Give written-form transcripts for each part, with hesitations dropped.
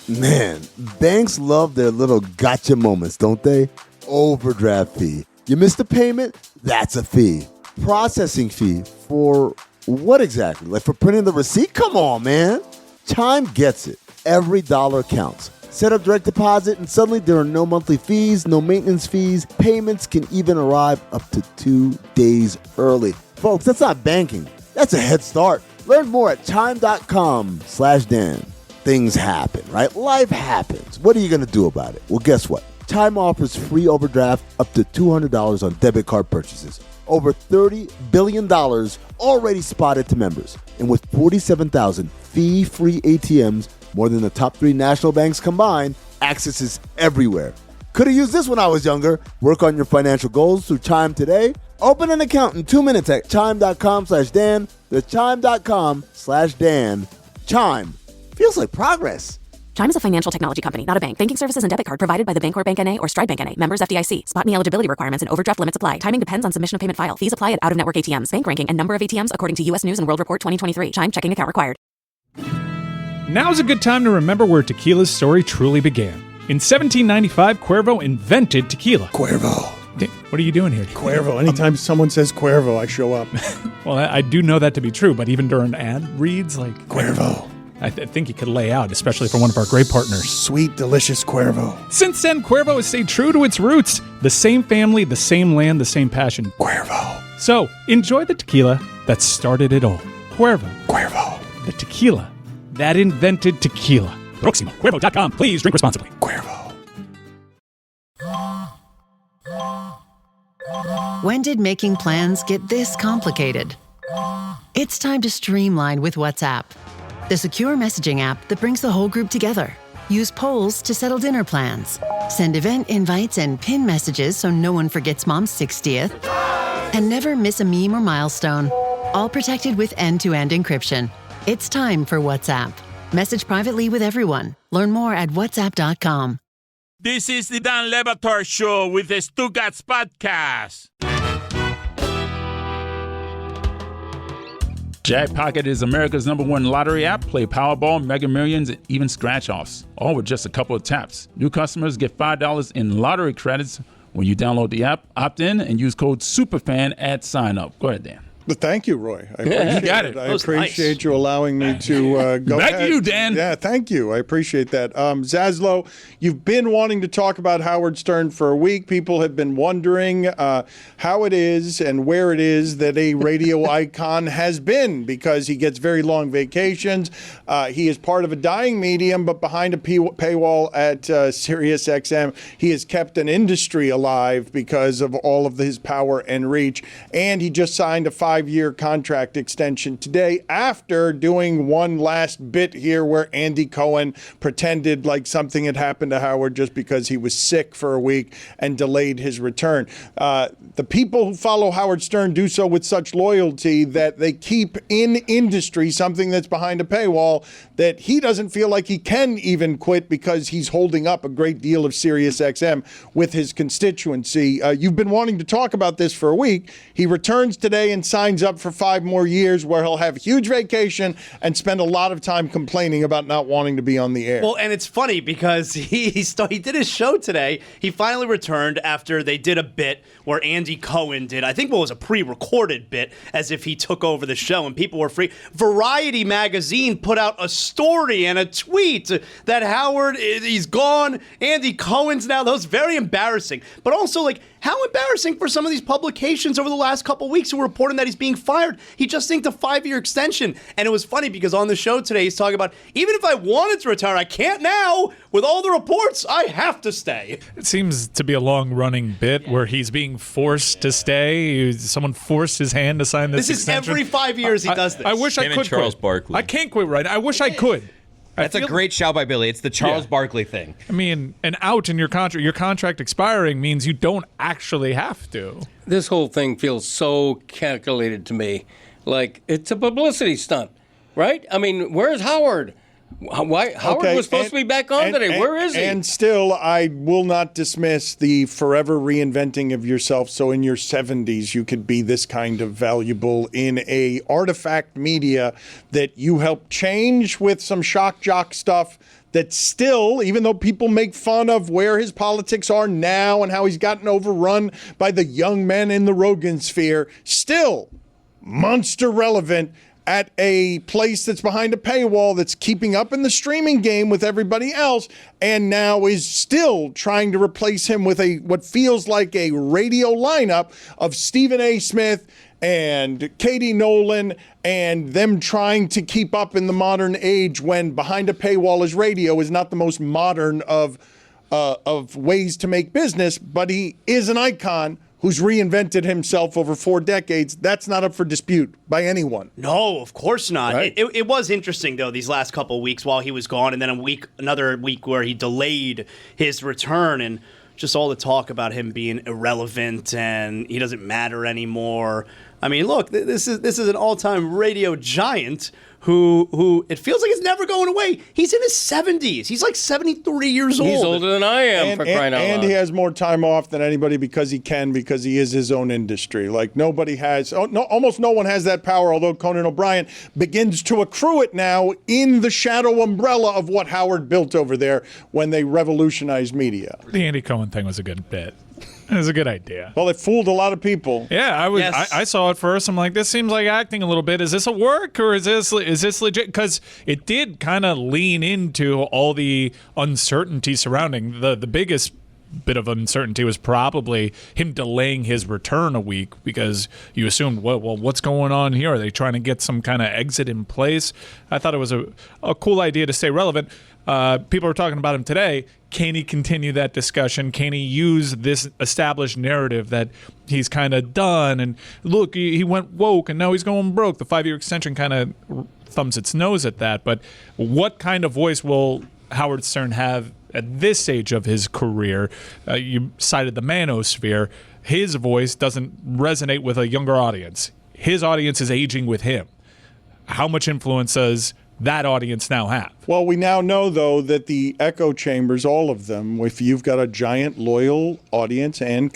Man, banks love their little gotcha moments, don't they? Overdraft fee. You missed a payment? That's a fee. Processing fee for what exactly? Like for printing the receipt? Come on, man. Chime gets it. Every dollar counts. Set up direct deposit and suddenly there are no monthly fees, no maintenance fees. Payments can even arrive up to 2 days early. Folks, that's not banking. That's a head start. Learn more at chime.com/Dan. Things happen, right? Life happens. What are you going to do about it? Well, guess what? Chime offers free overdraft up to $200 on debit card purchases. Over $30 billion already spotted to members. And with 47,000 fee-free ATMs, more than the top 3 national banks combined, access is everywhere. Could have used this when I was younger. Work on your financial goals through Chime today. Open an account in 2 minutes at chime.com/Dan. That's chime.com/Dan. Chime. Feels like progress. Chime is a financial technology company, not a bank. Banking services and debit card provided by the Bancorp Bank N.A. or Stride Bank N.A. Members FDIC. Spot me eligibility requirements and overdraft limits apply. Timing depends on submission of payment file. Fees apply at out-of-network ATMs. Bank ranking and number of ATMs according to U.S. News & World Report 2023. Chime checking account required. Now's a good time to remember where tequila's story truly began. In 1795, Cuervo invented tequila. Cuervo. What are you doing here? Cuervo. Anytime someone says Cuervo, I show up. Well, I do know that to be true, but even during ad reads, like... Cuervo. I think you could lay out, especially for one of our great partners. Sweet, delicious Cuervo. Since then, Cuervo has stayed true to its roots. The same family, the same land, the same passion. Cuervo. So, enjoy the tequila that started it all. Cuervo. Cuervo. The tequila that invented tequila. Proximo. Cuervo.com. Please drink responsibly. Cuervo. When did making plans get this complicated? It's time to streamline with WhatsApp, the secure messaging app that brings the whole group together. Use polls to settle dinner plans. Send event invites and pin messages so no one forgets Mom's 60th. And never miss a meme or milestone. All protected with end-to-end encryption. It's time for WhatsApp. Message privately with everyone. Learn more at whatsapp.com. This is the Dan Le Batard Show with the Stugotz podcast. Jackpocket is America's #1 lottery app. Play Powerball, Mega Millions, and even scratch-offs, all with just a couple of taps. New customers get $5 in lottery credits when you download the app, opt in, and use code SUPERFAN at sign-up. Go ahead, Dan. But thank you, Roy. I you got it. I appreciate you allowing me to go Back ahead. to you, Dan. Yeah, thank you. I appreciate that. Zaslow, you've been wanting to talk about Howard Stern for a week. People have been wondering how it is and where it is that a radio icon has been, because he gets very long vacations. He is part of a dying medium, but behind a paywall at Sirius XM, he has kept an industry alive because of all of his power and reach. And he just signed a 5-year contract extension today after doing one last bit here where Andy Cohen pretended like something had happened to Howard just because he was sick for a week and delayed his return. The people who follow Howard Stern do so with such loyalty that they keep in industry something that's behind a paywall that he doesn't feel like he can even quit because he's holding up a great deal of Sirius XM with his constituency. You've been wanting to talk about this for a week. He returns today and signs up for 5 more years where he'll have a huge vacation and spend a lot of time complaining about not wanting to be on the air. Well, and it's funny because he did his show today. He finally returned after they did a bit where Andy Cohen did, I think what was a pre-recorded bit, as if he took over the show and people were free. Variety magazine put out a story and a tweet that Howard, he's gone, Andy Cohen's now. That was very embarrassing. But also, like, how embarrassing for some of these publications over the last couple of weeks who were reporting that he's being fired. He just inked a 5-year extension. And it was funny because on the show today, he's talking about, even if I wanted to retire, I can't now. With all the reports, I have to stay. It seems to be a long-running bit where he's being forced to stay. Someone forced his hand to sign this extension. Is every 5 years he does this. I wish I could Charles quit. Barkley. I can't quit right now. I wish I could. That's a great shout by Billy. It's the Charles Barkley thing. I mean, an out in your contract expiring means you don't actually have to. This whole thing feels so calculated to me. Like, it's a publicity stunt, right? I mean, where's Howard? Howard was supposed to be back on today. Where is he? And still, I will not dismiss the forever reinventing of yourself. So in your 70s, you could be this kind of valuable in a artifact media that you helped change with some shock jock stuff that still, even though people make fun of where his politics are now and how he's gotten overrun by the young men in the Rogan sphere, still monster relevant at a place that's behind a paywall, that's keeping up in the streaming game with everybody else, and now is still trying to replace him with what feels like a radio lineup of Stephen A. Smith and Katie Nolan, and them trying to keep up in the modern age when behind a paywall is radio is not the most modern of ways to make business, but he is an icon who's reinvented himself over 4 decades. That's not up for dispute by anyone. No, of course not. Right? It was interesting, though, these last couple of weeks while he was gone, and then another week where he delayed his return, and just all the talk about him being irrelevant and he doesn't matter anymore. I mean, look, this is an all-time radio giant who it feels like it's never going away. He's in his 70s. He's like 73 years old. He's older than I am, for crying out loud. And he has more time off than anybody because he is his own industry. Like nobody has, almost no one has that power, although Conan O'Brien begins to accrue it now in the shadow umbrella of what Howard built over there when they revolutionized media. The Andy Cohen thing was a good bit. It was a good idea. Well, it fooled a lot of people. Yeah, I saw it first. I'm like, this seems like acting a little bit. Is this a work or is this legit? Because it did kind of lean into all the uncertainty surrounding the biggest bit of uncertainty was probably him delaying his return a week because you assumed, well, what's going on here? Are they trying to get some kind of exit in place? I thought it was a cool idea to stay relevant. People are talking about him today. Can he continue that discussion? Can he use this established narrative that he's kind of done? And look, he went woke and now he's going broke. The 5-year extension kind of thumbs its nose at that. But what kind of voice will Howard Stern have at this stage of his career? You cited the manosphere. His voice doesn't resonate with a younger audience. His audience is aging with him. How much influence does that audience now have? Well, we now know, though, that the echo chambers, all of them, if you've got a giant loyal audience and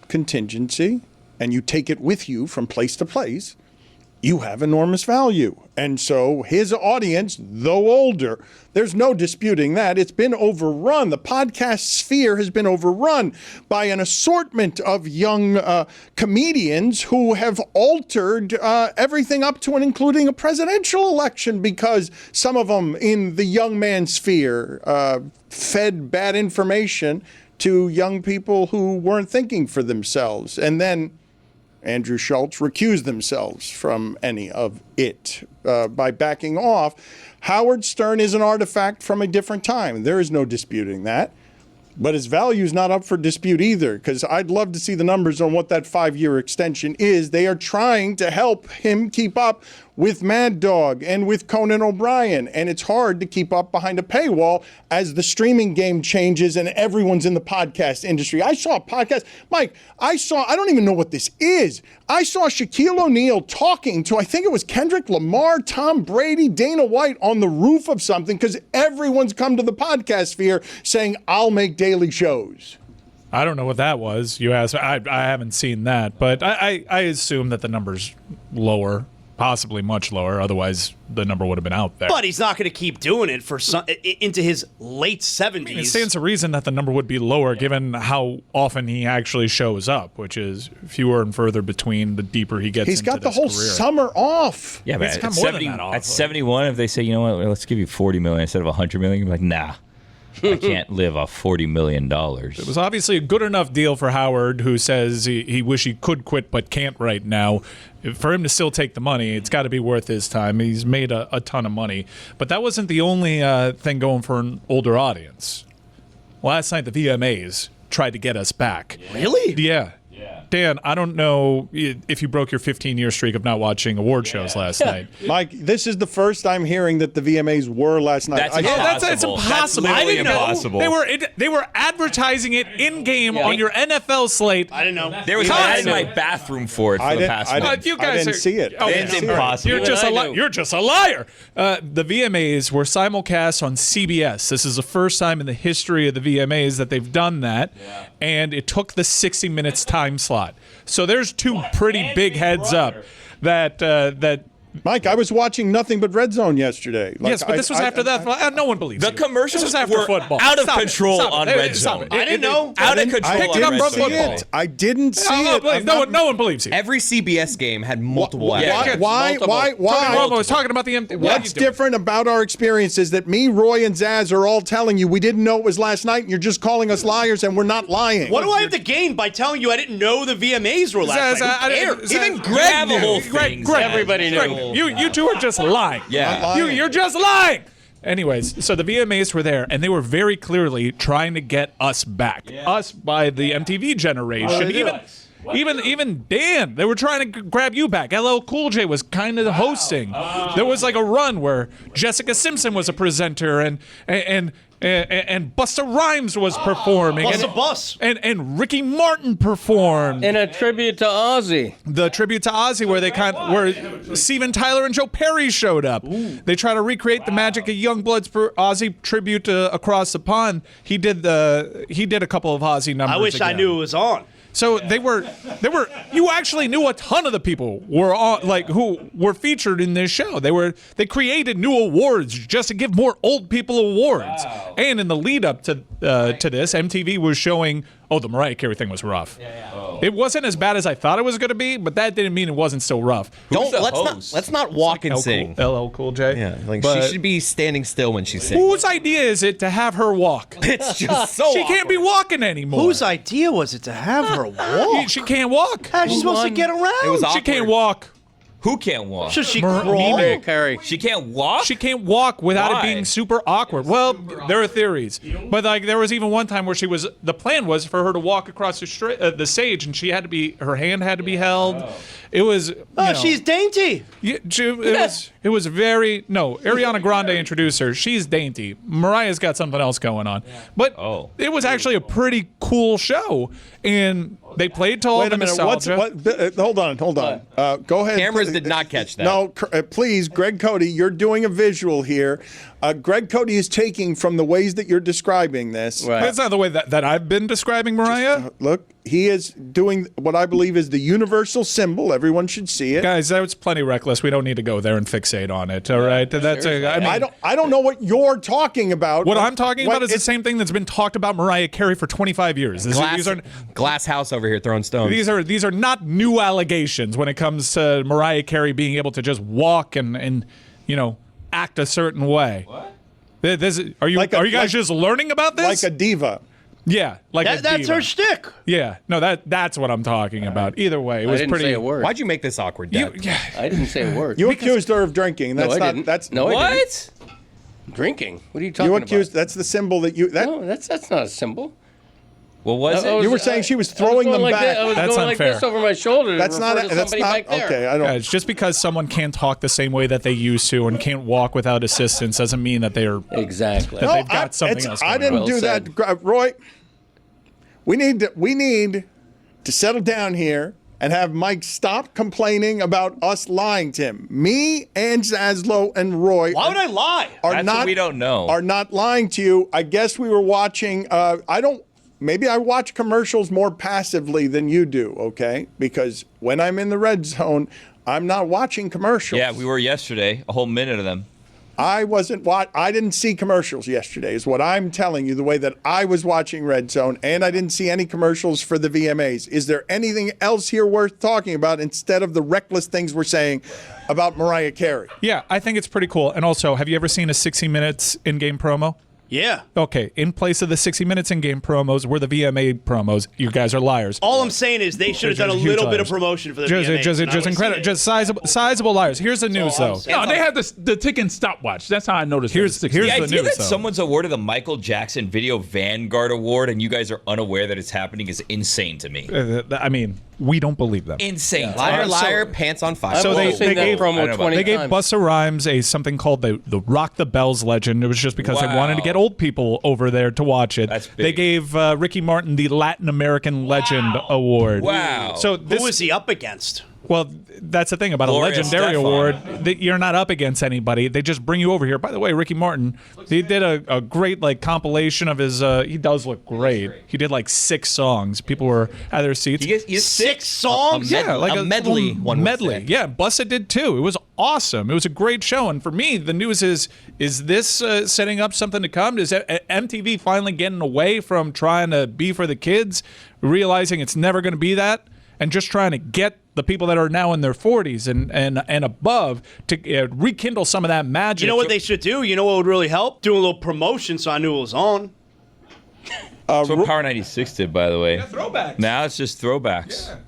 contingency, and you take it with you from place to place, you have enormous value. And so his audience, though older, there's no disputing that. It's been overrun. The podcast sphere has been overrun by an assortment of young comedians who have altered everything up to and including a presidential election because some of them in the young man sphere fed bad information to young people who weren't thinking for themselves. And then Andrew Schultz recused themselves from any of it by backing off. Howard Stern is an artifact from a different time. There is no disputing that. But his value is not up for dispute either, because I'd love to see the numbers on what that 5-year extension is. They are trying to help him keep up with Mad Dog and with Conan O'Brien, and it's hard to keep up behind a paywall as the streaming game changes and everyone's in the podcast industry. I saw a podcast, Mike, I don't even know what this is. I saw Shaquille O'Neal talking to, I think it was Kendrick Lamar, Tom Brady, Dana White on the roof of something, because everyone's come to the podcast sphere saying, I'll make daily shows. I don't know what that was. You asked. I haven't seen that, but I assume that the number's lower. Possibly much lower, otherwise the number would have been out there. But he's not going to keep doing it for into his late 70s. I mean, it stands to reason that the number would be lower given how often he actually shows up, which is fewer and further between the deeper he gets into this career. He's got the whole summer off. Yeah, but it's more than that off. At 71, if they say, you know what, let's give you $40 million instead of $100 million, you're like, nah. I can't live off $40 million. It was obviously a good enough deal for Howard, who says he wish he could quit but can't right now. For him to still take the money, it's got to be worth his time. He's made a ton of money. But that wasn't the only thing going for an older audience. Last night, the VMAs tried to get us back. Really? Yeah. Dan, I don't know if you broke your 15-year streak of not watching award shows last night. Mike, this is the first I'm hearing that the VMAs were last night. That's impossible. That's impossible. That's I didn't impossible. know. They were advertising it in-game on your NFL slate. I didn't know. There was ads in my bathroom for it for the past month. You guys I didn't see it. It's impossible. You're just a liar. The VMAs were simulcast on CBS. This is the first time in the history of the VMAs that they've done that, and it took the 60 minutes time slot. So there's two pretty big heads up that Mike, I was watching nothing but Red Zone yesterday. Yes, but this was after that. No one believes The you. commercials This was after were football. out of Stop it. control Stop it. on Red Zone. I didn't know. Out of control picked on it up Red from Zone. football. I didn't see it. No one believes you. Every CBS game had multiple Why? ads. Why? Romo was talking about the empty. What's different about our experience is that me, Roy, and Zaz are all telling you we didn't know it was last night, and you're just calling us liars, and we're not lying. What do I have to gain by telling you I didn't know the VMAs were last night? Who cares? Even Greg knew. Greg, Everybody knew. Greg, you two are just lying. Yeah. You're just lying. Anyways, so the VMAs were there, and they were very clearly trying to get us back. Us by the MTV generation. Even Dan, they were trying to grab you back. LL Cool J was kind of hosting. There was like a run where Jessica Simpson was a presenter, and Busta Rhymes was performing. And Ricky Martin performed. And a tribute to Ozzy. The tribute to Ozzy, where Steven Tyler and Joe Perry showed up. Ooh. They try to recreate the magic of Youngblood's Ozzy tribute to Across the Pond. He did a couple of Ozzy numbers. I wish I knew it was on. So you actually knew a ton of the people were on, like, who were featured in this show. They created new awards just to give more old people awards. Wow. And in the lead up to this, MTV was showing, the Mariah Carey thing was rough. It wasn't as bad as I thought it was going to be, but that didn't mean it wasn't still rough. Let's not walk and sing. LL Cool J. Yeah, she should be standing still when she sings. Whose idea is it to have her walk? It's just so she can't be walking anymore. Whose idea was it to have her walk? She can't walk. How's she supposed to get around? She can't walk. Who can't walk? Should she crawl? Carey. She can't walk? She can't walk without it being super awkward. Well, there are theories. But like there was even one time where the plan was for her to walk across the stage, and her hand had to be held. It was she's dainty. It was very Ariana Grande introduced her. She's dainty. Mariah's got something else going on. But it was actually a pretty cool show, and they played to all the nostalgia. Hold on. Go ahead. Cameras did not catch that. No, please, Greg Cody, you're doing a visual here. Greg Cody is taking from the ways that you're describing this. Right. That's not the way that I've been describing Mariah. Look, he is doing what I believe is the universal symbol. Everyone should see it. Guys, that was plenty reckless. We don't need to go there and fixate on it. All right, I don't know what you're talking about. What I'm talking about is the same thing that's been talked about Mariah Carey for 25 years. Glass house over here throwing stones. These are not new allegations when it comes to Mariah Carey being able to just walk and act a certain way. What? Are you guys just learning about this? Like a diva. Yeah, that's her shtick. Yeah, no, that's what I'm talking about. Either way, it was I didn't pretty. Say a word. Why'd you make this awkward, Deb? I didn't say a word. You accused her of drinking. That's I didn't. That's no, what? I didn't. Drinking? What are you talking about? That's the symbol that you. No, that's not a symbol. What was it? You were saying she was throwing them back. I was That's going unfair. like this over my shoulder. That's not. Back there. Okay. I don't. It's just because someone can't talk the same way that they used to and can't walk without assistance doesn't mean that they're exactly. That they've got something else. I didn't do said. that, Roy. We need to settle down here and have Mike stop complaining about us lying to him. Me and Zaslow and Roy. Why would I lie? That's what we don't know. Are not lying to you. I guess we were watching. Maybe I watch commercials more passively than you do, okay? Because when I'm in the red zone, I'm not watching commercials. Yeah, we were yesterday, a whole minute of them. I didn't see commercials yesterday, is what I'm telling you, the way that I was watching Red Zone, and I didn't see any commercials for the VMAs. Is there anything else here worth talking about instead of the reckless things we're saying about Mariah Carey? Yeah, I think it's pretty cool. And also, have you ever seen a 60 Minutes in-game promo? Yeah. Okay, in place of the 60 Minutes in-game promos were the VMA promos. You guys are liars. All I'm saying is they should have done a little bit of promotion for the VMAs. Just incredible. Just sizable liars. Here's the news, though. No, they have the ticking stopwatch. That's how I noticed. Here's the idea news, that though. someone's awarded the Michael Jackson Video Vanguard Award and you guys are unaware that it's happening is insane to me. I mean, we don't believe them. Insane. Liar, pants on fire. So they gave Busta Busta Rhymes something called the Rock the Bells legend. It was just because they wanted to get old people over there to watch it. That's big. They gave Ricky Martin the Latin American Legend Award. Wow. So who was he up against? Well, that's the thing about Gloria a legendary Estefan. award. That you're not up against anybody. They just bring you over here. By the way, Ricky Martin, he did a great compilation of his. He does look great. He did 6 songs. People were at their seats. He has 6 songs? Yeah, like a medley. One would medley. say. Yeah, Bussa did too. It was awesome. It was a great show. And for me, the news is this setting up something to come? Is MTV finally getting away from trying to be for the kids, realizing it's never going to be that, and just trying to get the people that are now in their 40s and above to rekindle some of that magic? You know what they should do? You know what would really help? Do a little promotion so I knew it was on. That's what Power 96 did, by the way. Yeah, throwbacks. Now it's just throwbacks. Yeah.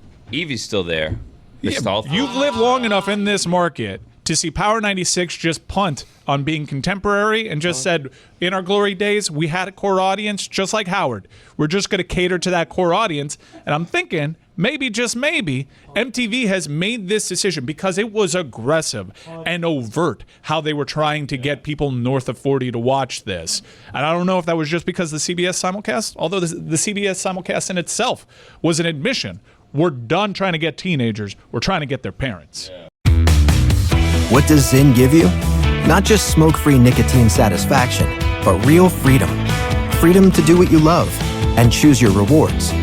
Evie's still there. You've lived long enough in this market to see Power 96 just punt on being contemporary and just said, in our glory days, we had a core audience just like Howard. We're just going to cater to that core audience. And I'm thinking, maybe, just maybe, MTV has made this decision because it was aggressive and overt how they were trying to get people north of 40 to watch this. And I don't know if that was just because the CBS simulcast, although the CBS simulcast in itself was an admission. We're done trying to get teenagers. We're trying to get their parents. What does Zyn give you? Not just smoke-free nicotine satisfaction, but real freedom. Freedom to do what you love and choose your rewards.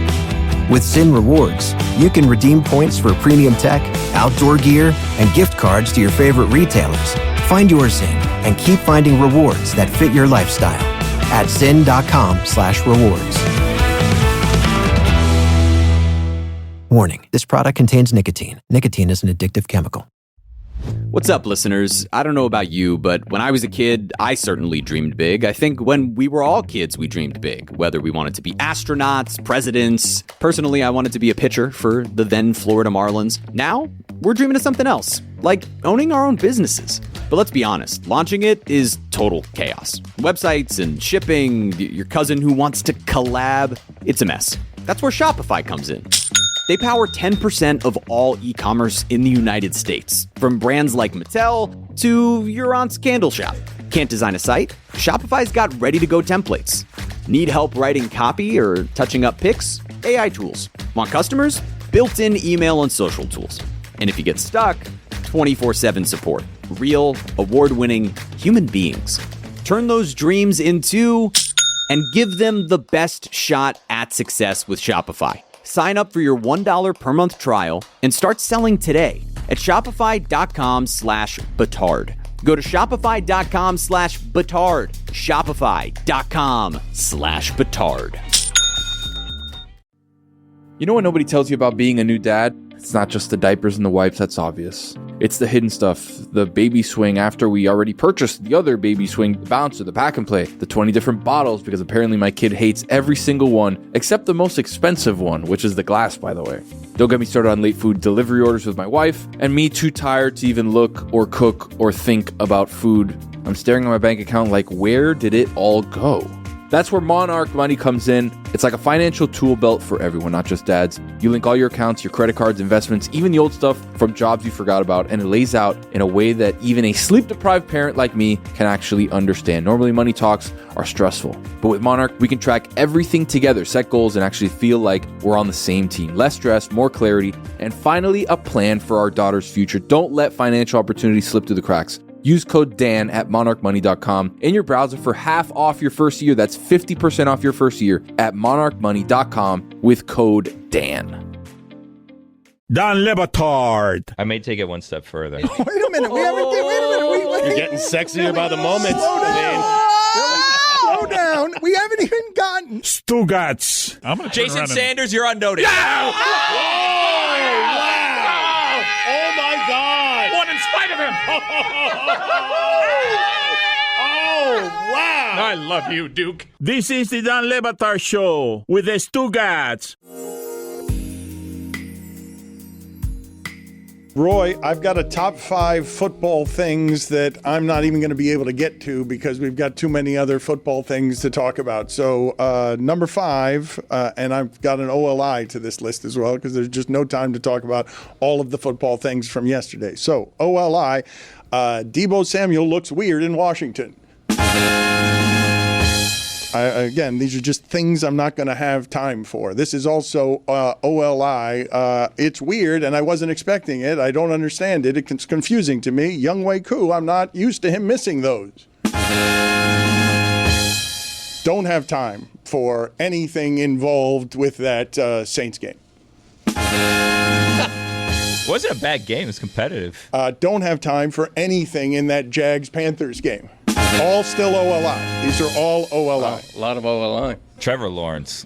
With Zyn Rewards, you can redeem points for premium tech, outdoor gear, and gift cards to your favorite retailers. Find your Zyn and keep finding rewards that fit your lifestyle at zyn.com/rewards. Warning, this product contains nicotine. Nicotine is an addictive chemical. What's up, listeners? I don't know about you, but when I was a kid, I certainly dreamed big. I think when we were all kids, we dreamed big, whether we wanted to be astronauts, presidents. Personally, I wanted to be a pitcher for the then Florida Marlins. Now, we're dreaming of something else, like owning our own businesses. But let's be honest, launching it is total chaos. Websites and shipping, your cousin who wants to collab, it's a mess. That's where Shopify comes in. They power 10% of all e-commerce in the United States, from brands like Mattel to your aunt's candle shop. Can't design a site? Shopify's got ready-to-go templates. Need help writing copy or touching up pics? AI tools. Want customers? Built-in email and social tools. And if you get stuck, 24/7 support. Real, award-winning human beings. Turn those dreams into and give them the best shot at success with Shopify. Sign up for your $1 per month trial and start selling today at shopify.com/Batard. Go to shopify.com/Batard. Shopify.com/Batard. You know what nobody tells you about being a new dad? It's not just the diapers and the wipes, that's obvious. It's the hidden stuff, the baby swing after we already purchased the other baby swing, the bouncer, the pack and play, the 20 different bottles, because apparently my kid hates every single one, except the most expensive one, which is the glass, by the way. Don't get me started on late food delivery orders with my wife, and me too tired to even look or cook or think about food. I'm staring at my bank account like, where did it all go? That's where Monarch Money comes in. It's like a financial tool belt for everyone, not just dads. You link all your accounts, your credit cards, investments, even the old stuff from jobs you forgot about, and it lays out in a way that even a sleep-deprived parent like me can actually understand. Normally, money talks are stressful, but with Monarch, we can track everything together, set goals, and actually feel like we're on the same team. Less stress, more clarity, and finally, a plan for our daughter's future. Don't let financial opportunities slip through the cracks. Use code Dan at monarchmoney.com in your browser for half off your first year. That's 50% off your first year at monarchmoney.com with code Dan. Dan Le Batard. I may take it one step further. Wait a minute. Wait a minute. You're getting sexier by the moment. Slow down. We haven't even gotten Stugotz. Jason Sanders, you're on notice. Yeah! Oh my God! One in spite of him. Oh wow! I love you, Duke. This is the Dan Le Batard Show with the Stugotz. Roy, I've got a top 5 football things that I'm not even going to be able to get to because we've got too many other football things to talk about. So number 5, and I've got an OLI to this list as well because there's just no time to talk about all of the football things from yesterday. So OLI, Deebo Samuel looks weird in Washington. Again, these are just things I'm not going to have time for. This is also OLI. It's weird, and I wasn't expecting it. I don't understand it. It's confusing to me. Younghoe Koo, I'm not used to him missing those. Don't have time for anything involved with that Saints game. It wasn't a bad game. It was competitive. Don't have time for anything in that Jags-Panthers game. All still OLI. These are all OLI. A lot of OLI. Trevor Lawrence.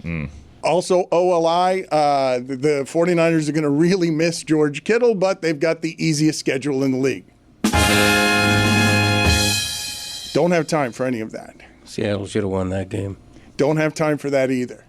Also OLI. The 49ers are going to really miss George Kittle, but they've got the easiest schedule in the league. Don't have time for any of that. Seattle should have won that game. Don't have time for that either.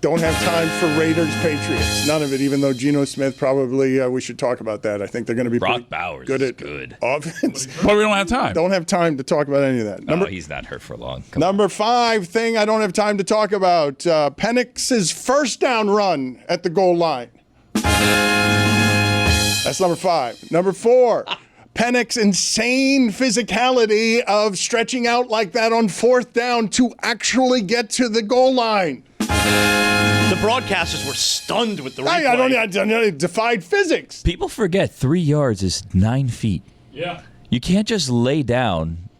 Don't have time for Raiders-Patriots. None of it, even though Geno Smith probably, we should talk about that. I think they're going to be Brock Bowers good at good. offense. But we don't have time. Don't have time to talk about any of that. He's not hurt for long. Number 5 thing I don't have time to talk about. Penix's first down run at the goal line. That's number 5. Number 4. Penix's insane physicality of stretching out like that on 4th down to actually get to the goal line. The broadcasters were stunned with the replay. I don't defied physics. People forget 3 yards is 9 feet. Yeah. You can't just lay down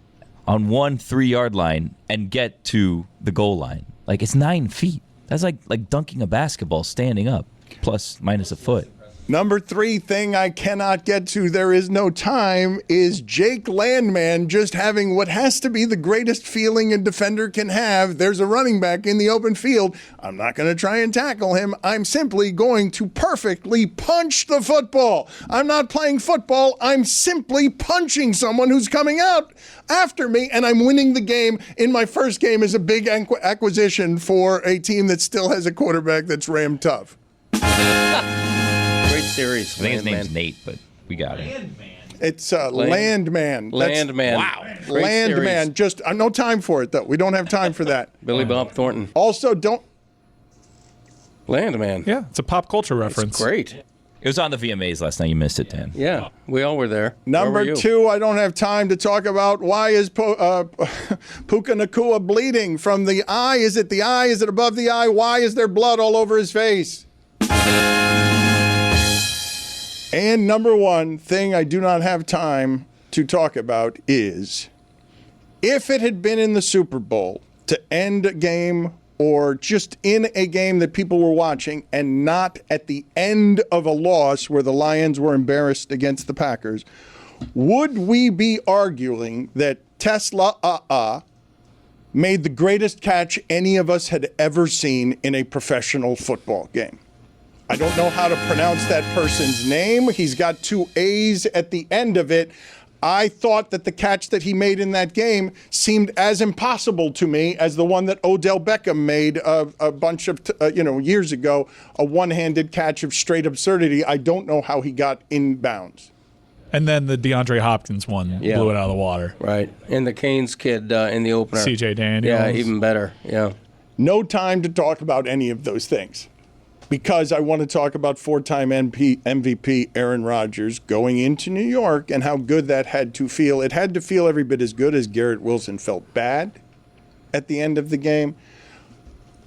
on 1 3-yard line and get to the goal line. Like, it's 9 feet. That's like dunking a basketball standing up, plus minus a foot. Number 3 thing I cannot get to, there is no time, is Jake Landman just having what has to be the greatest feeling a defender can have. There's a running back in the open field. I'm not going to try and tackle him. I'm simply going to perfectly punch the football. I'm not playing football. I'm simply punching someone who's coming out after me, and I'm winning the game in my first game as a big acquisition for a team that still has a quarterback that's rammed tough. Great series. I think his name's Nate, but we got it. It's Landman. Landman. Wow. Great Landman. series. Just no time for it, though. We don't have time for that. Billy Bob Thornton. Also, don't. Landman. Yeah, it's a pop culture reference. It's great. It was on the VMAs last night. You missed it, Dan. Yeah, we all were there. Number 2, I don't have time to talk about why is Puka Nacua bleeding from the eye? Is it the eye? Is it above the eye? Why is there blood all over his face? And number 1 thing I do not have time to talk about is if it had been in the Super Bowl to end a game or just in a game that people were watching and not at the end of a loss where the Lions were embarrassed against the Packers, would we be arguing that Tesla made the greatest catch any of us had ever seen in a professional football game? I don't know how to pronounce that person's name. He's got 2 A's at the end of it. I thought that the catch that he made in that game seemed as impossible to me as the one that Odell Beckham made a bunch of years ago, a one-handed catch of straight absurdity. I don't know how he got in bounds. And then the DeAndre Hopkins one blew it out of the water. Right. And the Canes kid in the opener. CJ Daniels. Yeah, even better. Yeah. No time to talk about any of those things, because I want to talk about 4-time MVP Aaron Rodgers going into New York and how good that had to feel. It had to feel every bit as good as Garrett Wilson felt bad at the end of the game.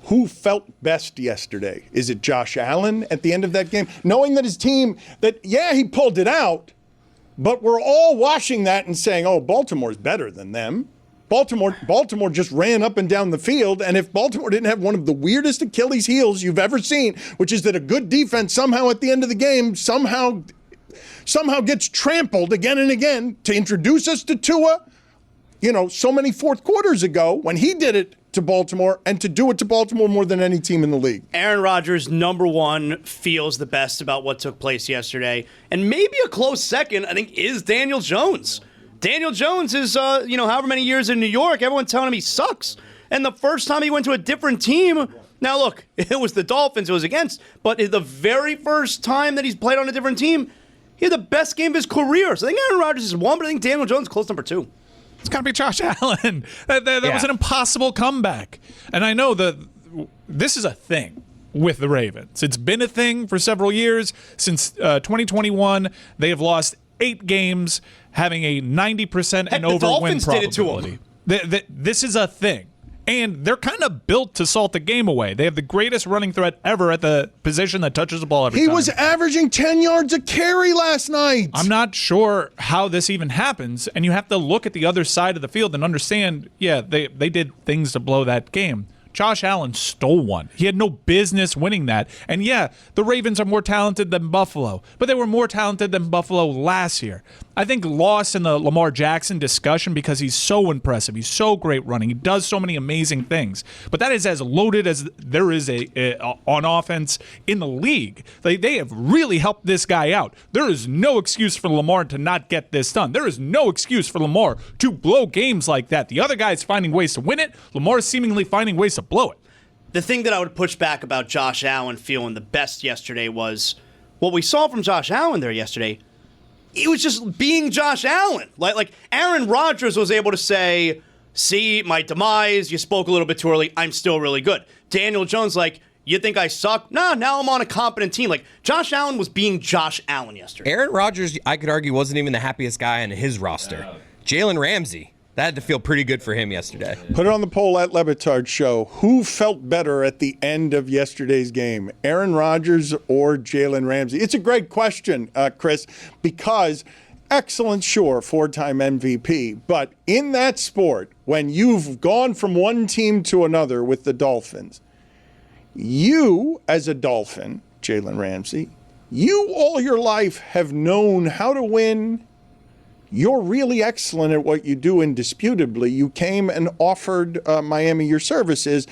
Who felt best yesterday? Is it Josh Allen at the end of that game? Knowing that his team, he pulled it out, but we're all watching that and saying, oh, Baltimore's better than them. Baltimore just ran up and down the field, and if Baltimore didn't have one of the weirdest Achilles heels you've ever seen, which is that a good defense somehow at the end of the game somehow gets trampled again and again to introduce us to Tua, so many fourth quarters ago when he did it to Baltimore, and to do it to Baltimore more than any team in the league. Aaron Rodgers, number 1, feels the best about what took place yesterday, and maybe a close second, I think, is Daniel Jones. Daniel Jones is, however many years in New York, everyone's telling him he sucks. And the first time he went to a different team, now look, it was the Dolphins it was against, but the very first time that he's played on a different team, he had the best game of his career. So I think Aaron Rodgers is 1, but I think Daniel Jones is close number 2. It's got to be Josh Allen. That was an impossible comeback. And I know that this is a thing with the Ravens. It's been a thing for several years. Since 2021, they have lost 8 games, having a 90% and over win probability. Did it to him. This is a thing. And they're kind of built to salt the game away. They have the greatest running threat ever at the position that touches the ball every time. He was averaging 10 yards a carry last night. I'm not sure how this even happens, and you have to look at the other side of the field and understand, they did things to blow that game. Josh Allen stole one. He had no business winning that. And the Ravens are more talented than Buffalo, but they were more talented than Buffalo last year. I think lost in the Lamar Jackson discussion because he's so impressive. He's so great running. He does so many amazing things. But that is as loaded as there is on offense in the league. They have really helped this guy out. There is no excuse for Lamar to not get this done. There is no excuse for Lamar to blow games like that. The other guy's finding ways to win it. Lamar's seemingly finding ways to blow it. The thing that I would push back about Josh Allen feeling the best yesterday was what we saw from Josh Allen there yesterday. He was just being Josh Allen. Like Aaron Rodgers was able to say, see, my demise, you spoke a little bit too early, I'm still really good. Daniel Jones, you think I suck? Nah, now I'm on a competent team. Josh Allen was being Josh Allen yesterday. Aaron Rodgers, I could argue, wasn't even the happiest guy on his roster. Jalen Ramsey, that had to feel pretty good for him yesterday. Put it on the poll at Batard Show. Who felt better at the end of yesterday's game, Aaron Rodgers or Jalen Ramsey? It's a great question, Chris, because excellent, sure, 4-time MVP. But in that sport, when you've gone from one team to another with the Dolphins, you, as a Dolphin, Jalen Ramsey, you all your life have known how to win. You're really excellent at what you do indisputably. You came and offered Miami your services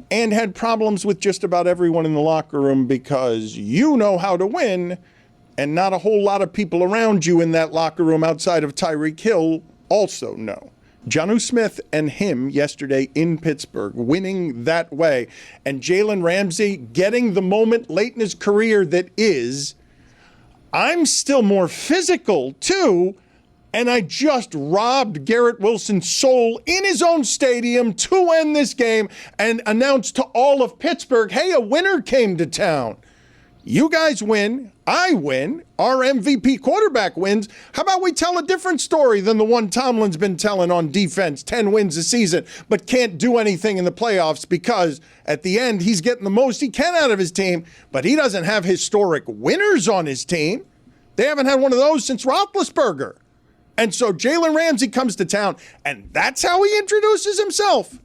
and had problems with just about everyone in the locker room because you know how to win and not a whole lot of people around you in that locker room outside of Tyreek Hill also know. Jonnu Smith and him yesterday in Pittsburgh, winning that way. And Jalen Ramsey getting the moment late in his career that is, I'm still more physical too, and I just robbed Garrett Wilson's soul in his own stadium to end this game and announced to all of Pittsburgh, hey, a winner came to town. You guys win, I win, our MVP quarterback wins. How about we tell a different story than the one Tomlin's been telling on defense, 10 wins a season, but can't do anything in the playoffs because at the end he's getting the most he can out of his team, but he doesn't have historic winners on his team. They haven't had one of those since Roethlisberger. And so Jalen Ramsey comes to town, and that's how he introduces himself.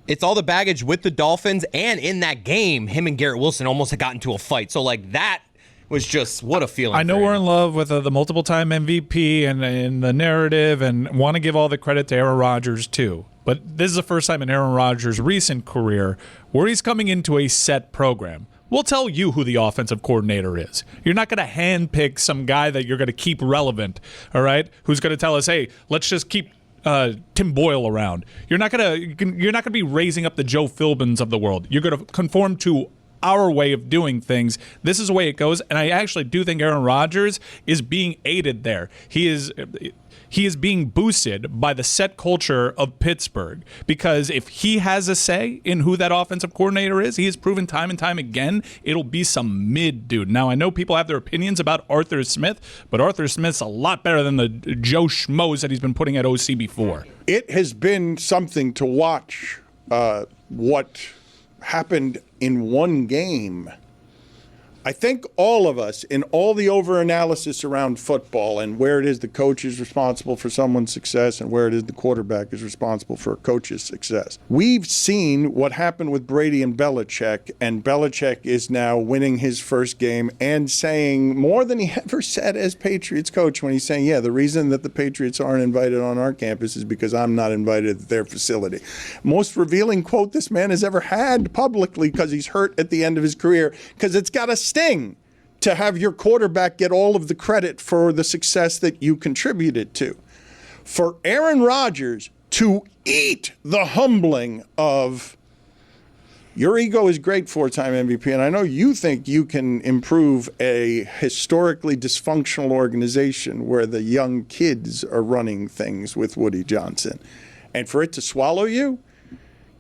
It's all the baggage with the Dolphins, and in that game, him and Garrett Wilson almost had gotten into a fight. So, that was just, what a feeling. I know we're in love with the multiple-time MVP and the narrative and want to give all the credit to Aaron Rodgers, too. But this is the first time in Aaron Rodgers' recent career where he's coming into a set program. We'll tell you who the offensive coordinator is. You're not going to handpick some guy that you're going to keep relevant, all right? Who's going to tell us, hey, let's just keep Tim Boyle around. You're not going to be raising up the Joe Philbins of the world. You're going to conform to our way of doing things. This is the way it goes, and I actually do think Aaron Rodgers is being aided there. He is being boosted by the set culture of Pittsburgh because if he has a say in who that offensive coordinator is, he has proven time and time again it'll be some mid dude. Now, I know people have their opinions about Arthur Smith, but Arthur Smith's a lot better than the Joe Schmoes that he's been putting at OC before. It has been something to watch what happened in one game. I think all of us, in all the over-analysis around football and where it is the coach is responsible for someone's success and where it is the quarterback is responsible for a coach's success, we've seen what happened with Brady and Belichick is now winning his first game and saying more than he ever said as Patriots coach when he's saying, yeah, the reason that the Patriots aren't invited on our campus is because I'm not invited at their facility. Most revealing quote this man has ever had publicly because he's hurt at the end of his career because it's got a sting to have your quarterback get all of the credit for the success that you contributed to. For Aaron Rodgers to eat the humbling of your ego is great, 4-time MVP, and I know you think you can improve a historically dysfunctional organization where the young kids are running things with Woody Johnson. And for it to swallow you,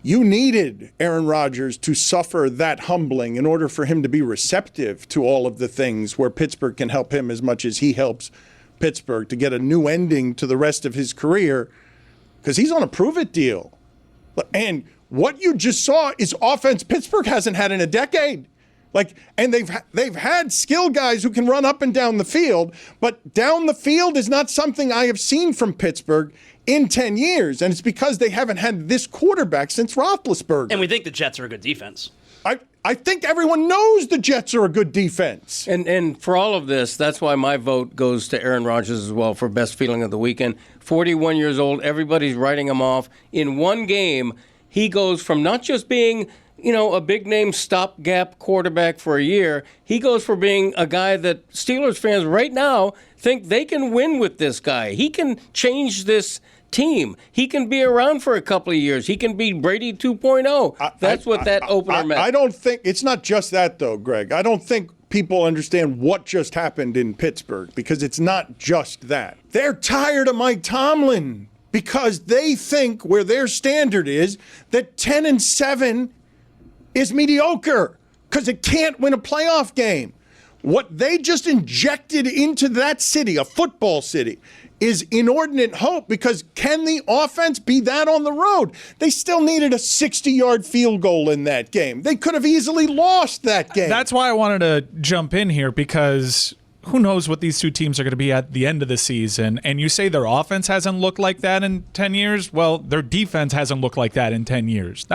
you needed Aaron Rodgers to suffer that humbling in order for him to be receptive to all of the things where Pittsburgh can help him as much as he helps Pittsburgh to get a new ending to the rest of his career because he's on a prove-it deal. And what you just saw is offense Pittsburgh hasn't had in a decade. And they've had skill guys who can run up and down the field, but down the field is not something I have seen from Pittsburgh in 10 years. And it's because they haven't had this quarterback since Roethlisberger. And we think the Jets are a good defense. I think everyone knows the Jets are a good defense. And for all of this, that's why my vote goes to Aaron Rodgers as well for best feeling of the weekend. 41 years old, everybody's writing him off. In one game, he goes from not just being a big-name stopgap quarterback for a year. He goes for being a guy that Steelers fans right now think they can win with this guy. He can change this team. He can be around for a couple of years. He can be Brady 2.0. That's what that opener meant. I don't think – it's not just that, though, Greg. I don't think people understand what just happened in Pittsburgh because it's not just that. They're tired of Mike Tomlin because they think where their standard is that 10-7 – is mediocre because it can't win a playoff game. What they just injected into that city, a football city, is inordinate hope because can the offense be that on the road? They still needed a 60-yard field goal in that game. They could have easily lost that game. That's why I wanted to jump in here because who knows what these two teams are going to be at the end of the season. And you say their offense hasn't looked like that in 10 years. Well, their defense hasn't looked like that in 10 years.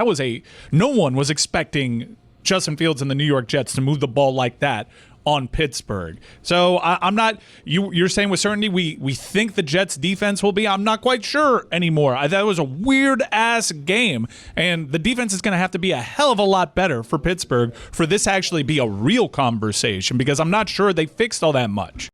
No one was expecting Justin Fields and the New York Jets to move the ball like that on Pittsburgh. So I'm not, you're saying with certainty we think the Jets defense will be, I'm not quite sure anymore. That was a weird ass game and the defense is going to have to be a hell of a lot better for Pittsburgh for this to actually be a real conversation because I'm not sure they fixed all that much.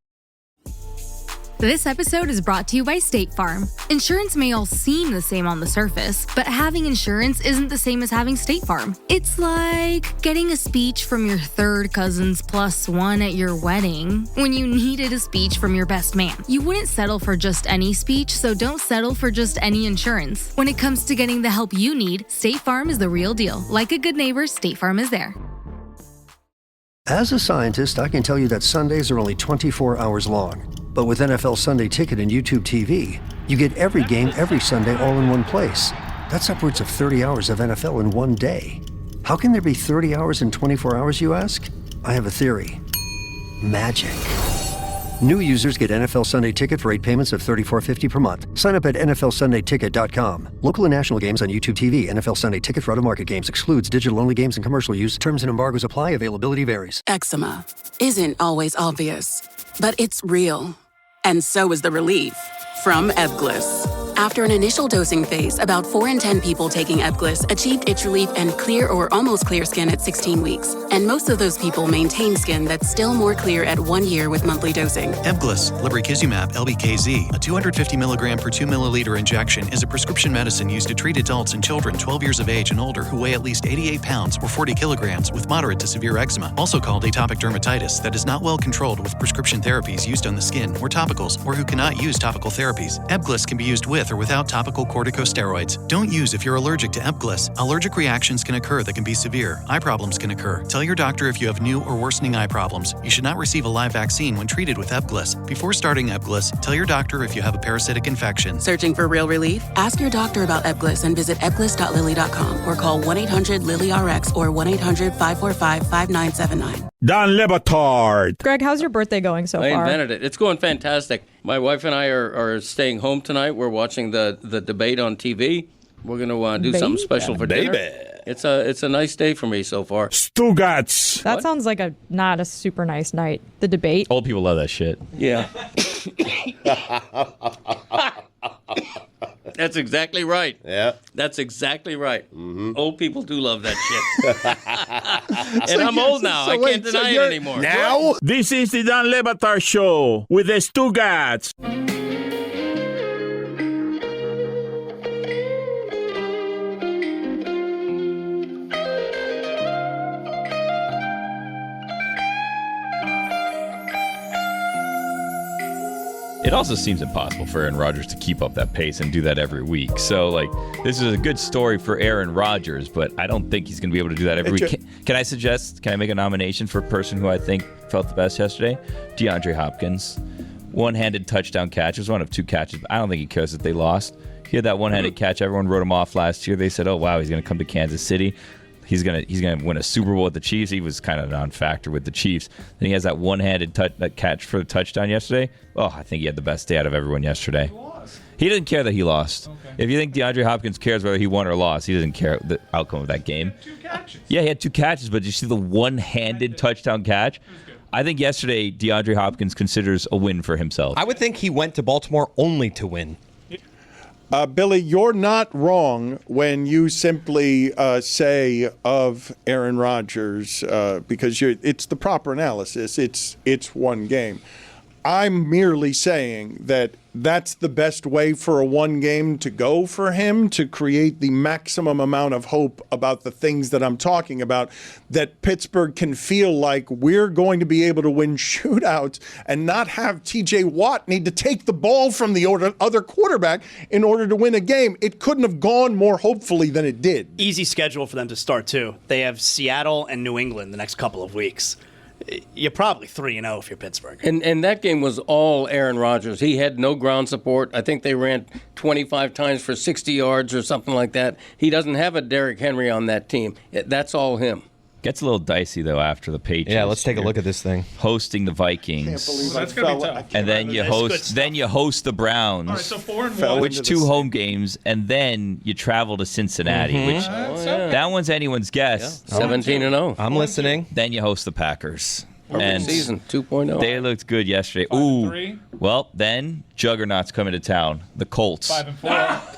This episode is brought to you by State Farm. Insurance may all seem the same on the surface, but having insurance isn't the same as having State Farm. It's like getting a speech from your third cousin's +1 at your wedding when you needed a speech from your best man. You wouldn't settle for just any speech, so don't settle for just any insurance. When it comes to getting the help you need, State Farm is the real deal. Like a good neighbor, State Farm is there. As a scientist, I can tell you that Sundays are only 24 hours long. But with NFL Sunday Ticket and YouTube TV, you get every game every Sunday all in one place. That's upwards of 30 hours of NFL in one day. How can there be 30 hours in 24 hours, you ask? I have a theory. Magic. New users get NFL Sunday Ticket for 8 payments of $34.50 per month. Sign up at NFLSundayTicket.com. Local and national games on YouTube TV. NFL Sunday Ticket for out-of-market games excludes digital-only games and commercial use. Terms and embargoes apply. Availability varies. Eczema isn't always obvious, but it's real. And so is the relief from Ebglyss. After an initial dosing phase, about 4 in 10 people taking Ebglyss achieved itch relief and clear or almost clear skin at 16 weeks. And most of those people maintain skin that's still more clear at 1 year with monthly dosing. Ebglyss, lebrikizumab, LBKZ, a 250 milligram per 2 milliliter injection, is a prescription medicine used to treat adults and children 12 years of age and older who weigh at least 88 pounds or 40 kilograms with moderate to severe eczema, also called atopic dermatitis, that is not well controlled with prescription therapies used on the skin or topicals, or who cannot use topical therapies. Ebglyss can be used with or without topical corticosteroids. Don't use if you're allergic to Ebglyss. Allergic reactions can occur that can be severe. Eye problems can occur. Tell your doctor if you have new or worsening eye problems. You should not receive a live vaccine when treated with Ebglyss. Before starting Ebglyss, tell your doctor if you have a parasitic infection. Searching for real relief? Ask your doctor about Ebglyss and visit ebglyss.lilly.com or call 1-800-LILY-RX or 1-800-545-5979. Don Le Batard. Greg, how's your birthday going so I far? invented it. It's going fantastic. My wife and I are staying home tonight. We're watching the debate on TV. We're going to do something special for dinner. It's a nice day for me so far. Stugotz. That sounds like not a super nice night. The debate. Old people love that shit. Yeah. That's exactly right. Yeah. That's exactly right. Mm-hmm. Old people do love that shit. And I'm old now. I can't deny it anymore. Now? This is the Don Le Batard Show with the Stugotz. It also seems impossible for Aaron Rodgers to keep up that pace and do that every week. So, this is a good story for Aaron Rodgers, but I don't think he's going to be able to do that every week. Can I make a nomination for a person who I think felt the best yesterday? DeAndre Hopkins. One-handed touchdown catch. It was one of 2 catches. But I don't think he cares that they lost. He had that one-handed catch. Everyone wrote him off last year. They said, "Oh wow, he's going to come to Kansas City. He's gonna win a Super Bowl with the Chiefs." He was kind of a non-factor with the Chiefs. Then he has that one-handed that catch for the touchdown yesterday. Oh, I think he had the best day out of everyone yesterday. He didn't care that he lost. Okay. If you think DeAndre Hopkins cares whether he won or lost, he doesn't care the outcome of that game. He had 2 catches. Yeah, he had 2 catches, but did you see the one-handed touchdown catch? I think yesterday DeAndre Hopkins considers a win for himself. I would think he went to Baltimore only to win. Billy, you're not wrong when you simply say of Aaron Rodgers because it's the proper analysis. It's one game. I'm merely saying that that's the best way for a one game to go for him to create the maximum amount of hope about the things that I'm talking about, that Pittsburgh can feel like we're going to be able to win shootouts and not have TJ Watt need to take the ball from the other quarterback in order to win a game. It couldn't have gone more hopefully than it did. Easy schedule for them to start, too. They have Seattle and New England the next couple of weeks. You're probably 3-0 if you're Pittsburgh. And that game was all Aaron Rodgers. He had no ground support. I think they ran 25 times for 60 yards or something like that. He doesn't have a Derrick Henry on that team. That's all him. Gets a little dicey, though, after the Patriots. Yeah, let's take a look at this thing. Hosting the Vikings. That's going to be tough. And then you host the Browns. All right, so 4-1. Which 2 home games, and then you travel to Cincinnati, which that one's anyone's guess. Yeah. 17-0. I'm listening. Then you host the Packers. And season 2.0. They looked good yesterday. 5-3. Well, then juggernauts come into town. The Colts. 5-4.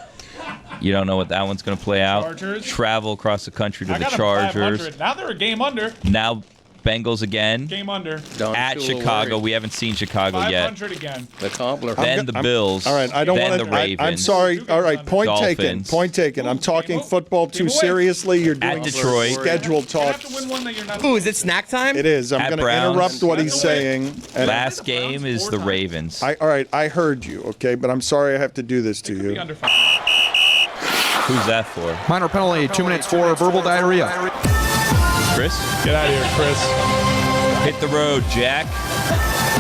You don't know what that one's going to play out. Chargers. Travel across the country to I the got Chargers. 500. Now they're a game under. Now Bengals again. Game under. At Chicago. We haven't seen Chicago yet. 500 again. The cobbler. Then the Bills. All right, I don't want to. to. I'm sorry. All right, point Dolphins. taken. I'm talking football too seriously. You're doing At Detroit. scheduled talk. You have to win one that you're not. Ooh, is it snack time? It is. I'm At going to Browns. interrupt what he's saying. And Last game is the Ravens. all right, I heard you, okay, but I'm sorry I have to do this to you. Under 5. Who's that for? Minor penalty, 2 minutes for verbal diarrhea. Chris? Get out of here, Chris. Hit the road, Jack.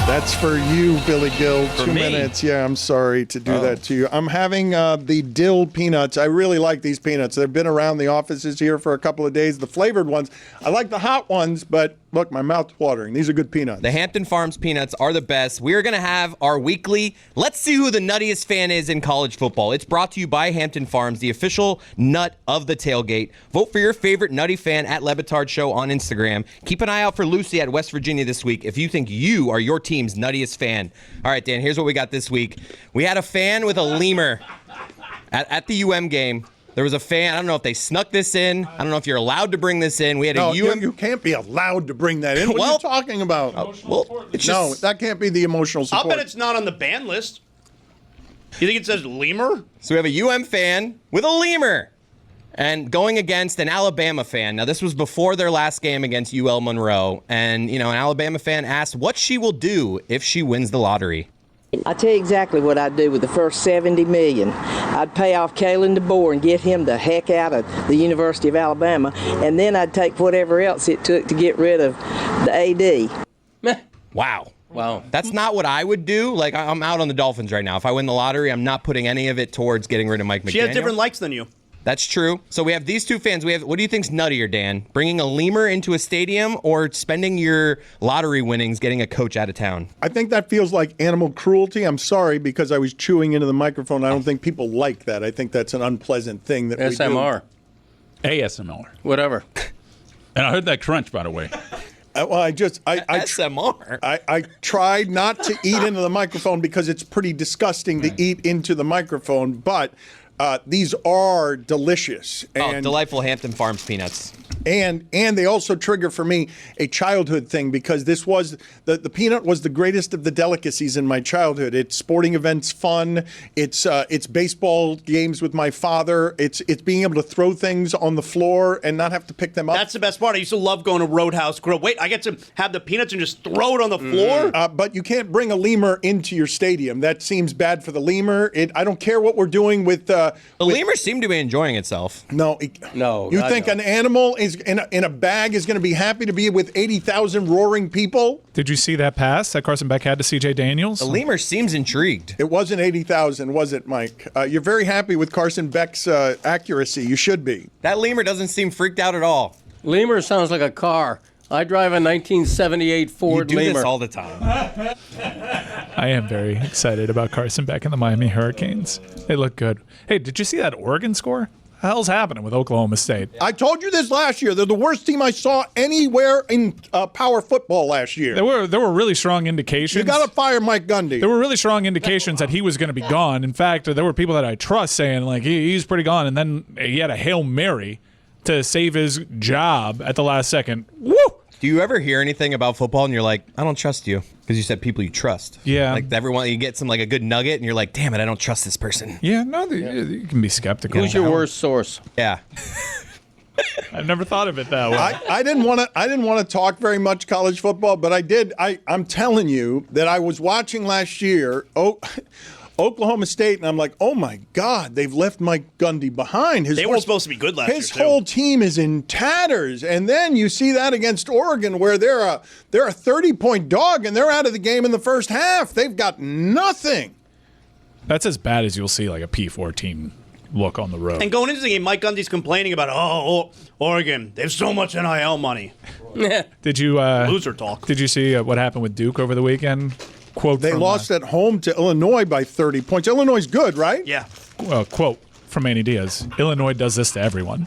That's for you, Billy Gill. For 2 me? minutes. Yeah, I'm sorry to do that to you. I'm having the dill peanuts. I really like these peanuts. They've been around the offices here for a couple of days. The flavored ones. I like the hot ones, but look, my mouth's watering. These are good peanuts. The Hampton Farms peanuts are the best. We're going to have our weekly Let's See Who the Nuttiest Fan Is in College Football. It's brought to you by Hampton Farms, the official nut of the tailgate. Vote for your favorite nutty fan at Le Batard Show on Instagram. Keep an eye out for Lucy at West Virginia this week if you think you are your team's nuttiest fan. All right, Dan, here's what we got this week. We had a fan with a lemur at the UM game. There was a fan. I don't know if they snuck this in. I don't know if you're allowed to bring this in. We had a UM. You can't be allowed to bring that in. What are you talking about? No, that can't be the emotional support. I'll bet it's not on the ban list. You think it says lemur? So we have a UM fan with a lemur and going against an Alabama fan. Now, this was before their last game against UL Monroe. And, an Alabama fan asked what she will do if she wins the lottery. I'll tell you exactly what I'd do with the first $70 million. I'd pay off Kalen DeBoer and get him the heck out of the University of Alabama, and then I'd take whatever else it took to get rid of the AD. Wow. That's not what I would do. Like, I'm out on the Dolphins right now. If I win the lottery, I'm not putting any of it towards getting rid of Mike McDaniel. She has different likes than you. That's true. So we have these two fans. What do you think's nuttier, Dan? Bringing a lemur into a stadium or spending your lottery winnings getting a coach out of town? I think that feels like animal cruelty. I'm sorry because I was chewing into the microphone. I don't think people like that. I think that's an unpleasant thing that SMR. we do. ASMR. Whatever. And I heard that crunch, by the way. SMR. I tried not to eat into the microphone because it's pretty disgusting to eat into the microphone, but these are delicious. And delightful Hampton Farms peanuts. And they also trigger for me a childhood thing because this was the peanut was the greatest of the delicacies in my childhood. It's sporting events fun. It's baseball games with my father. It's being able to throw things on the floor and not have to pick them up. That's the best part. I used to love going to Roadhouse Grill. Wait, I get to have the peanuts and just throw it on the floor? But you can't bring a lemur into your stadium. That seems bad for the lemur. I don't care what we're doing with... the lemur seemed to be enjoying itself. No. No. You think an animal is in a bag is going to be happy to be with 80,000 roaring people. Did you see that pass that Carson Beck had to C.J. Daniels? The lemur seems intrigued. It wasn't 80,000, was it, Mike? You're very happy with Carson Beck's accuracy. You should be. That lemur doesn't seem freaked out at all. Lemur sounds like a car. I drive a 1978 Ford You do Lemur. this all the time. I am very excited about Carson Beck and the Miami Hurricanes. They look good. Hey, did you see that Oregon score? What the hell's happening with Oklahoma State? I told you this last year. They're the worst team I saw anywhere in power football last year. There were really strong indications. You got to fire Mike Gundy. There were really strong indications that he was going to be gone. In fact, there were people that I trust saying, like, he's pretty gone. And then he had a Hail Mary to save his job at the last second. Woo! Do you ever hear anything about football and you're like, I don't trust you? Because you said people you trust. Yeah. Like everyone, you get a good nugget and you're like, damn it, I don't trust this person. Yeah, no, you can be skeptical. Who's your worst source? Yeah. I've never thought of it that way. I didn't want to talk very much college football, but I did. I'm telling you that I was watching last year. Oklahoma State, and I'm like, oh my God, they've left Mike Gundy behind. They were supposed to be good last year, His whole team is in tatters, and then you see that against Oregon, where they're a 30-point dog, and they're out of the game in the first half. They've got nothing. That's as bad as you'll see like a P14 look on the road. And going into the game, Mike Gundy's complaining about, Oregon, they have so much NIL money. Did you loser talk? Did you see what happened with Duke over the weekend? They lost at home to Illinois by 30 points. Illinois is good, right? Yeah. Quote from Manny Diaz: Illinois does this to everyone.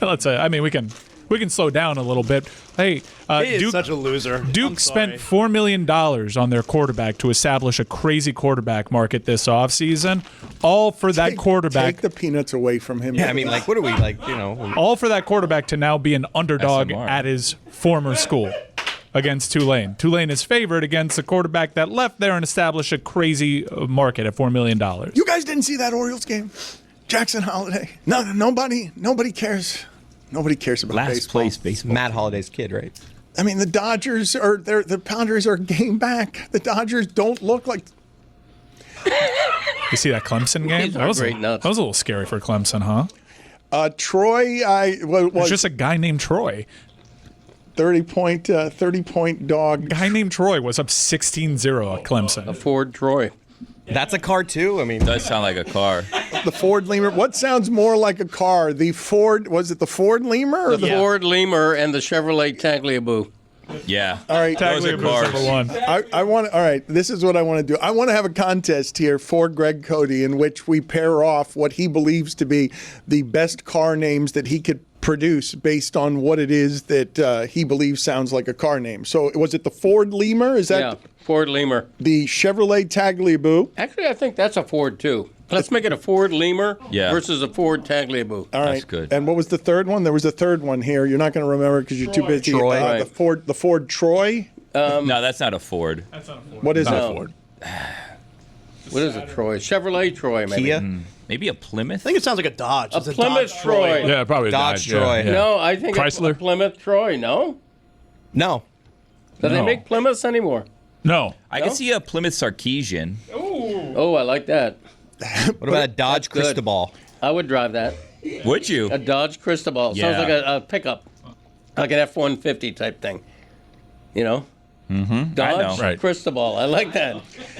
Let's say, we can slow down a little bit. Hey, he is such a loser. Duke spent $4 million on their quarterback to establish a crazy quarterback market this offseason, all for that quarterback. Take the peanuts away from him. Yeah, what are we all for that quarterback to now be an underdog SMR. at his former school against Tulane. Tulane is favored against a quarterback that left there and established a crazy market at $4 million. You guys didn't see that Orioles game? Jackson Holiday. No, nobody cares. Nobody cares about Last baseball. place baseball. Matt Holliday's kid, right? I mean, the Dodgers the Padres are a game back. The Dodgers don't look like. You see that Clemson game? These are That was great nuts. a little scary for Clemson, huh? Troy, It's just a guy named Troy. 30-point dog. A guy named Troy was up 16-0 at Clemson. A Ford Troy. That's a car too. It does sound like a car. The Ford Lemur. What sounds more like a car? The Ford, was it the Ford Lemur? Or The Ford Lemur and the Chevrolet Tagliabue. Yeah. All right, Those are cars. Number one. I want. All right, this is what I want to do. I want to have a contest here for Greg Cody in which we pair off what he believes to be the best car names that he could produce based on what it is that he believes sounds like a car name. So was it the Ford Lemur? Is that Yeah, Ford Lemur. the Chevrolet Tagliabue? Actually, I think that's a Ford, too. Let's make it a Ford Lemur Yeah. versus a Ford Tagliabue. All right, That's good. And what was the third one? There was a third one here. You're not going to remember because you're too busy. Troy. The Ford Troy. No, that's not a Ford. What is Not it? a Ford. What is it, Troy? Chevrolet Troy, maybe. Kia? Maybe a Plymouth? I think it sounds like a Dodge. A It's Plymouth Dodge Troy. Yeah, probably a Dodge Dodge. Troy. Yeah. No, I think it's Chrysler? a Plymouth Troy, no? No. Do they No. make Plymouths anymore? No. I can see a Plymouth Sarkeesian. Oh, I like that. What about a Dodge That's good. Cristobal? I would drive that. Would you? A Dodge Cristobal. Yeah. Sounds like a pickup. Like an F-150 type thing. You know? Mm-hmm. Dodge Right. Cristobal. I like that.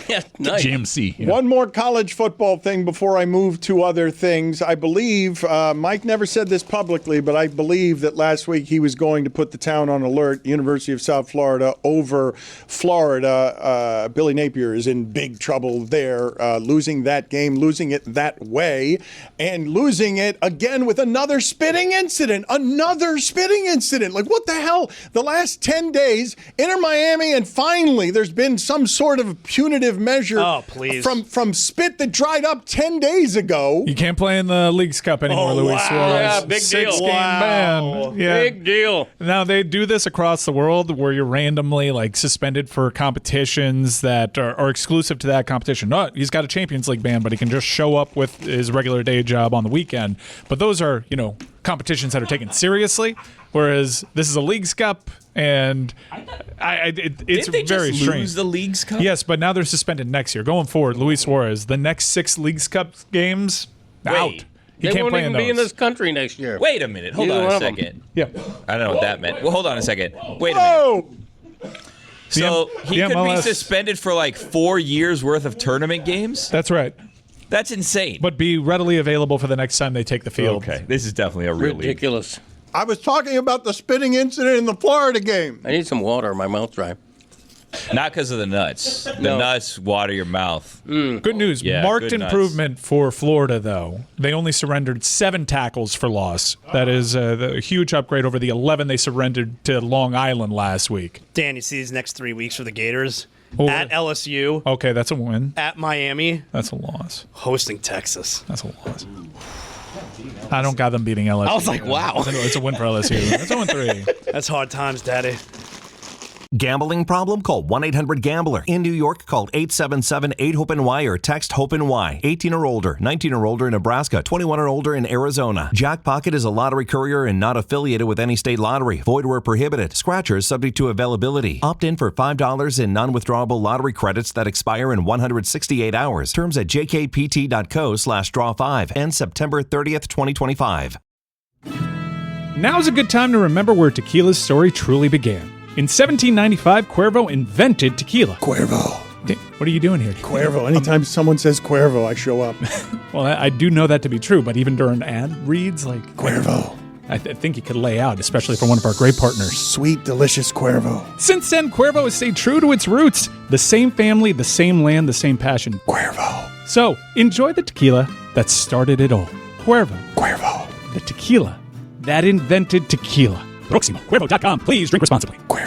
Yeah, nice. GMC. yeah. One more college football thing before I move to other things. I believe, Mike never said this publicly, but I believe that last week he was going to put the town on alert, University of South Florida over Florida. Billy Napier is in big trouble there, losing that game, losing it that way, and losing it again with another spitting incident. Another spitting incident. Like, what the hell? The last 10 days, Inter Miami, and finally there's been some sort of punitive measure from spit that dried up 10 days ago. You can't play in the Leagues Cup anymore, Luis Suarez. Yeah, big deal. 6-game ban. Yeah. Big deal. Now, they do this across the world where you're randomly suspended for competitions that are exclusive to that competition. No, he's got a Champions League ban, but he can just show up with his regular day job on the weekend. But those are, competitions that are taken seriously, whereas this is a Leagues Cup, and it's Didn't they very just strange. lose the Leagues Cup? Yes, but now they're suspended next year. Going forward, Luis Suarez, the next 6 Leagues Cup games, out. He they can't won't play even in be in those. this country next year. Wait a minute. Hold Either on one a of them. second. Yeah. I don't know what that meant. Well, hold on a second. Wait a minute. So he the could be MLS suspended for like 4 years worth of tournament games? That's right. That's insane. But be readily available for the next time they take the field. Okay. This is definitely a real league. Ridiculous. I was talking about the spitting incident in the Florida game. I need some water. My mouth's dry. Not because of the nuts. The No. nuts water your mouth. Good news. Yeah, Marked good nuts. improvement for Florida, though. They only surrendered 7 tackles for loss. That is a huge upgrade over the 11 they surrendered to Long Island last week. Dan, you see these next 3 weeks for the Gators? Oh, at LSU. Okay, that's a win. At Miami. That's a loss. Hosting Texas. That's a loss. I don't got them beating LSU. I was like, wow. It's a win for LSU. That's a 1-3. That's hard times, Daddy. Gambling problem? Call 1-800-GAMBLER. In New York, call 877-8-HOPE-NY or text HOPE-NY. 18 or older, 19 or older in Nebraska, 21 or older in Arizona. Jackpocket is a lottery courier and not affiliated with any state lottery. Void where prohibited. Scratchers subject to availability. Opt in for $5 in non-withdrawable lottery credits that expire in 168 hours. Terms at jkpt.co/draw5 and September 30th, 2025. Now's a good time to remember where tequila's story truly began. In 1795, Cuervo invented tequila. Cuervo. What are you doing here? Cuervo. Anytime someone says Cuervo, I show up. Well, I do know that to be true, but even during ad reads, like... Cuervo. I think you could lay out, especially for one of our great partners. Sweet, delicious Cuervo. Since then, Cuervo has stayed true to its roots. The same family, the same land, the same passion. Cuervo. So, enjoy the tequila that started it all. Cuervo. Cuervo. The tequila that invented tequila. Proximo. Cuervo.com. Please drink responsibly. Cuervo.